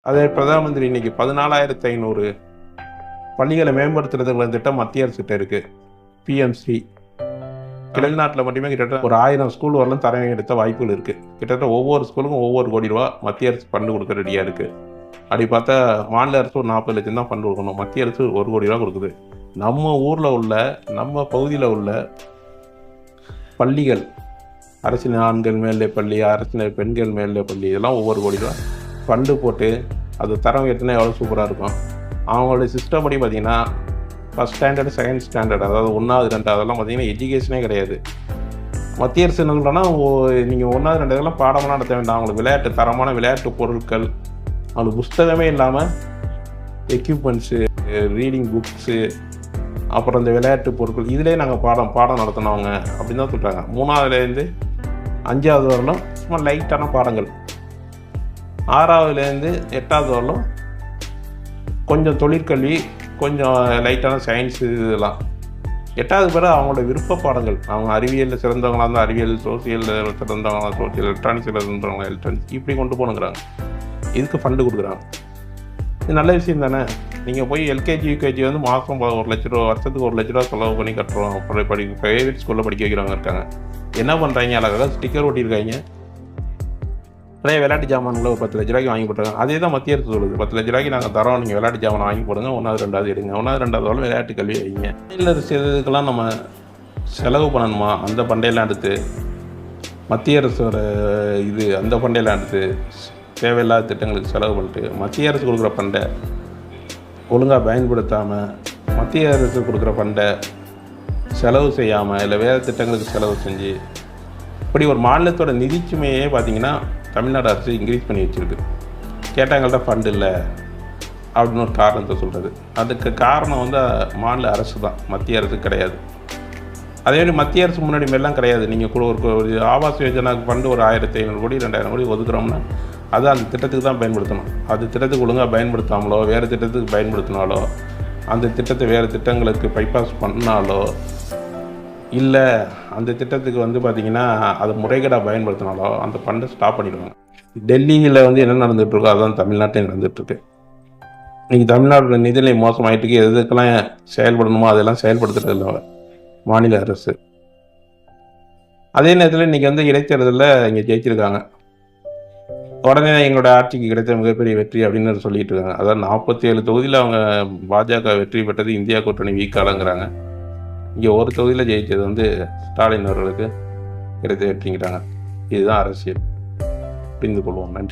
அதே பிரதம மந்திரி இன்னைக்கு 14,500 பள்ளிகளை மேம்படுத்துறதுக்குள்ள திட்டம் மத்திய அரசுகிட்ட இருக்கு. பிஎம்ஸ்ரீ தமிழ்நாட்டில் மட்டுமே கிட்டத்தட்ட ஒரு 1000 ஸ்கூல் வரலும் தரம் எடுத்த வாய்ப்புகள் இருக்குது. கிட்டத்தட்ட ஒவ்வொரு ஸ்கூலுக்கும் ஒவ்வொரு கோடி ரூபா மத்திய அரசு ஃபண்டு கொடுக்க ரெடியாக இருக்குது. அப்படி பார்த்தா மாநில அரசு ஒரு 40 லட்சம் தான் ஃபண்டு கொடுக்கணும், மத்திய அரசு 1 கோடி ரூபா கொடுக்குது. நம்ம ஊரில் உள்ள நம்ம பகுதியில் உள்ள பள்ளிகள், அரசு ஆண்கள் மேல்நிலைப் பள்ளி, அரசு பெண்கள் மேல்நிலைப் பள்ளி, இதெல்லாம் ஒவ்வொரு கோடி ரூபா ஃபண்டு போட்டு அது தரம் ஏற்றினா எவ்வளோ சூப்பராக இருக்கும். அவங்களுடைய சிஸ்டம் படி பார்த்திங்கன்னா ஃபஸ்ட் ஸ்டாண்டர்டு, செகண்ட் ஸ்டாண்டர்ட், அதாவது 1வது 2வது அதெல்லாம் பார்த்திங்கன்னா எஜுகேஷனே கிடையாது. மத்திய அரசு என்ன சொல்கிறேன்னா, நீங்கள் 1வது 2வது இதெல்லாம் பாடமெல்லாம் நடத்த வேண்டாம், அவங்களுக்கு தரமான விளையாட்டு பொருட்கள், அவங்களுக்கு புஸ்தகமே இல்லாமல் எக்யூப்மெண்ட்ஸு, ரீடிங் புக்ஸு, அப்புறம் இந்த விளையாட்டு பொருட்கள் இதிலே நாங்கள் பாடம் நடத்தினவங்க அப்படின்னு தான் சொல்கிறாங்க. 3வதுலேருந்து 5வது வரலும் சும்மா லைட்டான பாடங்கள், 6வதுலேருந்து 8வது வரலும் கொஞ்சம் தொழிற்கல்வி, கொஞ்சம் லைட்டான சயின்ஸு, இதெல்லாம் 8வது பிறகு அவங்களோட விருப்ப பாடங்கள். அவங்க அறிவியலில் சிறந்தவங்களாக இருந்தால் அறிவியல், சோசியலில் சிறந்தவங்களா சோசியல், எலக்ட்ரானிக்ஸில் இருந்தவங்க எலக்ட்ரானிக்ஸ், இப்படி கொண்டு போகணுங்கிறாங்க. இதுக்கு ஃபண்டு கொடுக்குறாங்க. இது நல்ல விஷயம் தானே. நீங்கள் போய் எல்கேஜி யூகேஜி வந்து மாதம் 1 லட்ச ரூபா, வருஷத்துக்கு 1 லட்ச ரூபா செலவு பண்ணி கட்டுறோம். ப்ரைவேட் ஸ்கூலில் படிக்க வைக்கிறவங்க இருக்காங்க. என்ன பண்ணுறாங்க, அழகாக ஸ்டிக்கர் ஒட்டியிருக்காங்க, நிறைய விளையாட்டு ஜாமான்களை ஒரு 10 லட்ச ரூபாய்க்கு வாங்கி போட்டுருக்காங்க. அதே தான் மத்திய அரசு சொல்லுது, 10 லட்ச ரூபாய்க்கு நாங்கள் தரோம், நீங்கள் விளையாட்டு ஜாமான் வாங்கி போடுங்க, 1வது 2வது எடுங்க, 1வது 2வது வரலும் விளையாட்டு கல்வி வைங்க. மாநில அரசு இதுக்கெல்லாம் நம்ம செலவு பண்ணணுமா? அந்த பண்டையெல்லாம் எடுத்து மத்திய அரசோட அந்த பண்டையெல்லாம் எடுத்து தேவையில்லாத திட்டங்களுக்கு செலவு பண்ணிட்டு மத்திய அரசு கொடுக்குற ஃபண்டை ஒழுங்காக பயன்படுத்தாமல், மத்திய அரசு கொடுக்குற ஃபண்டை செலவு செய்யாமல், இல்லை வேறு திட்டங்களுக்கு செலவு செஞ்சு, இப்படி ஒரு மாநிலத்தோட நிதிச்சுமையே பார்த்திங்கன்னா தமிழ்நாடு அரசு இன்க்ரீஸ் பண்ணி வச்சுருக்கு. கேட்டாங்கள்ட்ட ஃபண்டு இல்லை அப்படின்னு ஒரு காரணத்தை சொல்கிறது. அதுக்கு காரணம் வந்து மாநில அரசு தான், மத்திய அரசு கிடையாது. அதேமாதிரி மத்திய அரசு முன்னாடி மாரிலாம் கிடையாது. நீங்கள் ஒரு ஆவாஸ் யோஜனாவுக்கு ஃபண்டு ஒரு 1500 கோடி 2000 கோடி ஒதுக்குறோம்னா அது அந்த திட்டத்துக்கு தான் பயன்படுத்தணும். அது திட்டத்துக்கு ஒழுங்காக பயன்படுத்தாமலோ, வேறு திட்டத்துக்கு பயன்படுத்தினாலோ, அந்த திட்டத்தை வேறு திட்டங்களுக்கு பைபாஸ் பண்ணாலோ, இல்லை அந்த திட்டத்துக்கு வந்து பார்த்திங்கன்னா அது முறைகேடாக பயன்படுத்தினாலோ அந்த ஃபண்டை ஸ்டாப் பண்ணிடுவாங்க. டெல்லியில் வந்து என்ன நடந்துகிட்ருக்கோ அதுதான் தமிழ்நாட்டில் நடந்துகிட்ருக்கு. இன்றைக்கி தமிழ்நாட்டோட நிதிநிலை மோசமாயிட்டுருக்கு. எதுக்கெல்லாம் செயல்படணுமோ அதெல்லாம் செயல்படுத்துறது இல்லை மாநில அரசு. அதே நேரத்தில் இன்றைக்கி வந்து இடைத்தேர்தலில் இங்கே ஜெயிச்சிருக்காங்க. உடனே எங்களோட ஆட்சிக்கு கிடைத்த மிகப்பெரிய வெற்றி அப்படின்னு சொல்லிட்டு இருக்காங்க. அதாவது 47 தொகுதியில் அவங்க பாஜக வெற்றி பெற்றது இந்தியா கூட்டணி வீக்காலங்கிறாங்க. இங்கே ஒரு தொகுதியில் ஜெயித்தது வந்து ஸ்டாலின் அவர்களுக்கு கிடைத்த வெற்றிங்கிறாங்க. இதுதான் அரசியல். புரிந்து கொள்வோம். நன்றி.